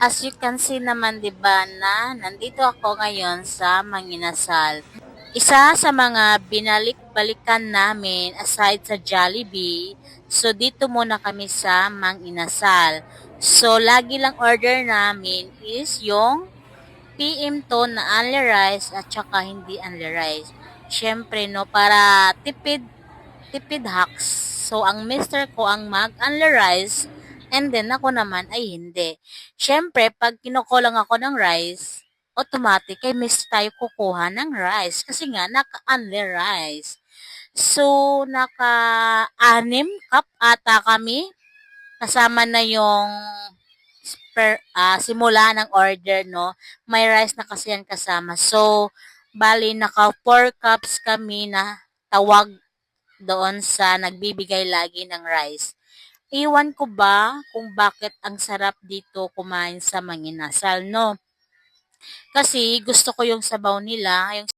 As you can see naman 'di ba na nandito ako ngayon sa Manginasal. Isa sa mga binalik-balikan namin aside sa Jollibee, so dito muna kami sa Mang Inasal. So lagi lang order namin is yung PM to na only rice at saka hindi only rice. Siyempre no, para tipid tipid hacks. So ang mister ko ang mag only rice and then ako naman ay hindi. Siyempre pag kinukulang ako ng rice, automatic ay miss tayo kukuha ng rice kasi nga naka-only rice. So, naka-anim cup ata kami. Kasama na yung simula ng order, no? May rice na kasi yan kasama. So, bali, naka 4 cups kami na tawag doon sa nagbibigay lagi ng rice. Iwan ko ba kung bakit ang sarap dito kumain sa Manginasal, no? Kasi gusto ko yung sabaw nila, yung